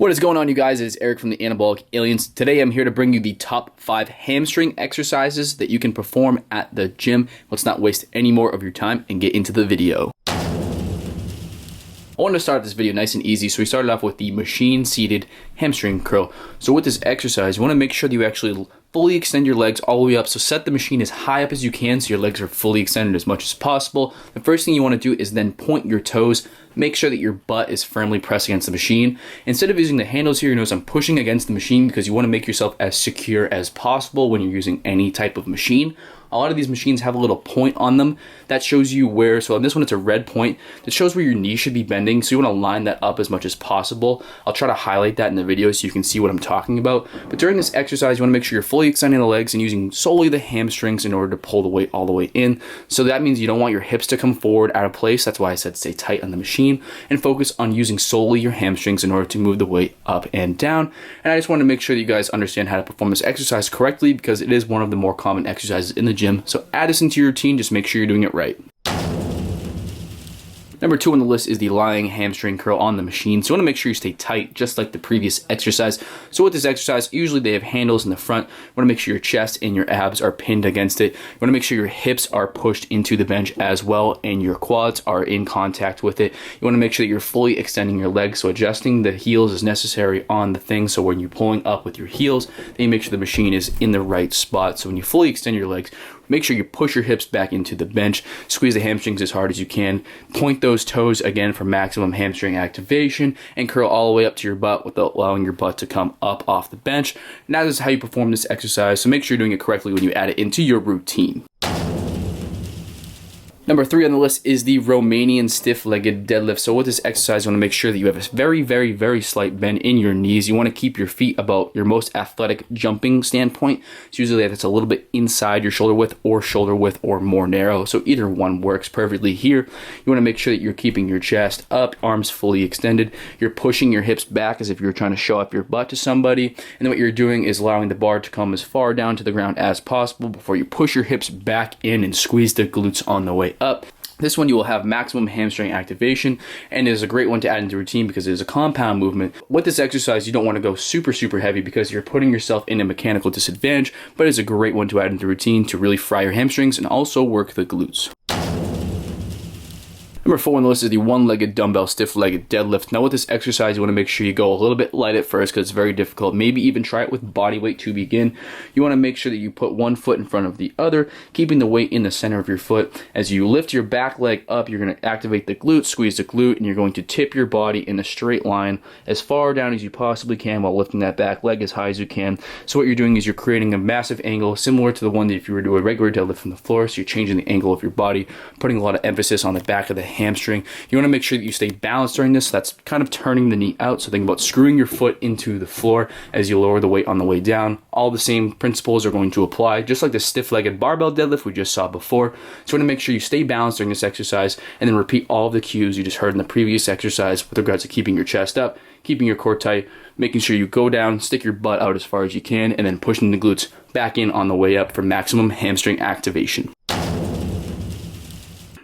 What is going on, you guys? It is Eric from the Anabolic Aliens. Today I'm here to bring you the top 5 hamstring exercises that you can perform at the gym. Let's not waste any more of your time and get into the video. I wanted to start this video nice and easy, so we started off with the machine-seated hamstring curl. So with this exercise, you want to make sure that you actually fully extend your legs all the way up. So set the machine as high up as you can so your legs are fully extended as much as possible. The first thing you want to do is then point your toes. Make sure that your butt is firmly pressed against the machine. Instead of using the handles here, you notice I'm pushing against the machine because you want to make yourself as secure as possible when you're using any type of machine. A lot of these machines have a little point on them that shows you where, so on this one it's a red point that shows where your knee should be bending, so you want to line that up as much as possible. I'll try to highlight that in the video so you can see what I'm talking about. But during this exercise, you want to make sure you're fully extending the legs and using solely the hamstrings in order to pull the weight all the way in. So that means you don't want your hips to come forward out of place. That's why I said stay tight on the machine and focus on using solely your hamstrings in order to move the weight up and down. And I just want to make sure that you guys understand how to perform this exercise correctly because it is one of the more common exercises in the gym. So add this into your routine, just make sure you're doing it right. Number 2 on the list is the lying hamstring curl on the machine. So you want to make sure you stay tight, just like the previous exercise. So with this exercise, usually they have handles in the front. You want to make sure your chest and your abs are pinned against it. You want to make sure your hips are pushed into the bench as well, and your quads are in contact with it. You want to make sure that you're fully extending your legs. So adjusting the heels is necessary on the thing. So when you're pulling up with your heels, then you make sure the machine is in the right spot. So when you fully extend your legs, make sure you push your hips back into the bench, squeeze the hamstrings as hard as you can, point those toes again for maximum hamstring activation, and curl all the way up to your butt without allowing your butt to come up off the bench. And that is how you perform this exercise, so make sure you're doing it correctly when you add it into your routine. Number 3 on the list is the Romanian stiff-legged deadlift. So with this exercise, you want to make sure that you have a very slight bend in your knees. You want to keep your feet about your most athletic jumping standpoint. So usually that's a little bit inside your shoulder width or more narrow. So either one works perfectly here. You want to make sure that you're keeping your chest up, arms fully extended. You're pushing your hips back as if you're trying to show off your butt to somebody. And then what you're doing is allowing the bar to come as far down to the ground as possible before you push your hips back in and squeeze the glutes on the way up. This one you will have maximum hamstring activation and is a great one to add into routine because it is a compound movement. With this exercise, you don't want to go super heavy because you're putting yourself in a mechanical disadvantage, but it's a great one to add into routine to really fry your hamstrings and also work the glutes. Number 4 on the list is the one-legged dumbbell stiff-legged deadlift. Now with this exercise, you want to make sure you go a little bit light at first because it's very difficult. Maybe even try it with body weight to begin. You want to make sure that you put one foot in front of the other, keeping the weight in the center of your foot. As you lift your back leg up, you're going to activate the glute, squeeze the glute, and you're going to tip your body in a straight line as far down as you possibly can while lifting that back leg as high as you can. So what you're doing is you're creating a massive angle similar to the one that if you were to do a regular deadlift from the floor. So you're changing the angle of your body, putting a lot of emphasis on the back of the hamstring. You want to make sure that you stay balanced during this. So that's kind of turning the knee out. So think about screwing your foot into the floor as you lower the weight on the way down. All the same principles are going to apply, just like the stiff-legged barbell deadlift we just saw before. So you want to make sure you stay balanced during this exercise and then repeat all of the cues you just heard in the previous exercise with regards to keeping your chest up, keeping your core tight, making sure you go down, stick your butt out as far as you can, and then pushing the glutes back in on the way up for maximum hamstring activation.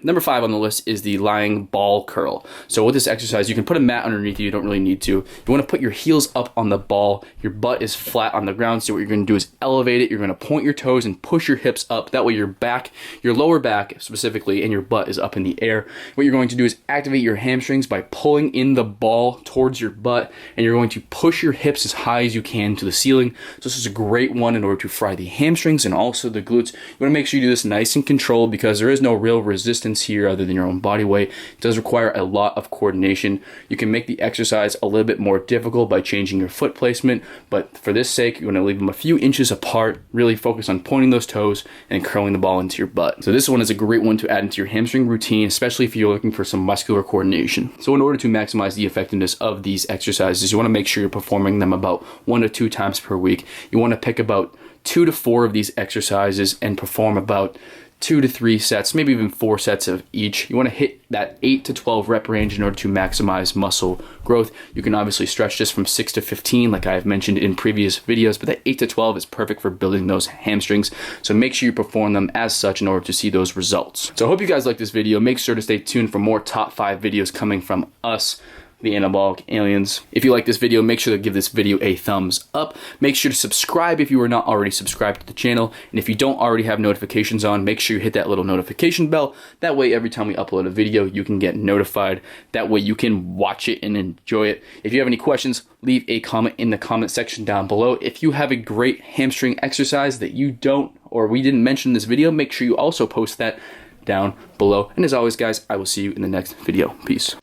Number 5 on the list is the lying ball curl. So with this exercise, you can put a mat underneath you don't really need to. You want to put your heels up on the ball. Your butt is flat on the ground. So what you're going to do is elevate it. You're going to point your toes and push your hips up. That way your back, your lower back specifically, and your butt is up in the air. What you're going to do is activate your hamstrings by pulling in the ball towards your butt, and you're going to push your hips as high as you can to the ceiling. So this is a great one in order to fry the hamstrings and also the glutes. You want to make sure you do this nice and controlled because there is no real resistance here other than your own body weight. It does require a lot of coordination. You can make the exercise a little bit more difficult by changing your foot placement, but for this sake, you want to leave them a few inches apart, really focus on pointing those toes and curling the ball into your butt. So this one is a great one to add into your hamstring routine, especially if you're looking for some muscular coordination. So in order to maximize the effectiveness of these exercises, you want to make sure you're performing them about 1 to 2 times per week. You want to pick about 2 to 4 of these exercises and perform about 2 to 3 sets, maybe even 4 sets of each. You want to hit that 8 to 12 rep range in order to maximize muscle growth. You can obviously stretch this from 6 to 15 like I have mentioned in previous videos, but that 8 to 12 is perfect for building those hamstrings. So make sure you perform them as such in order to see those results. So I hope you guys like this video. Make sure to stay tuned for more top 5 videos coming from us. the Anabolic aliens. If you like this video, make sure to give this video a thumbs up. Make sure to subscribe if you are not already subscribed to the channel. And if you don't already have notifications on, make sure you hit that little notification bell. That way, every time we upload a video, you can get notified. That way you can watch it and enjoy it. If you have any questions, leave a comment in the comment section down below. If you have a great hamstring exercise that you don't or we didn't mention in this video, make sure you also post that down below. And as always, guys, I will see you in the next video. Peace.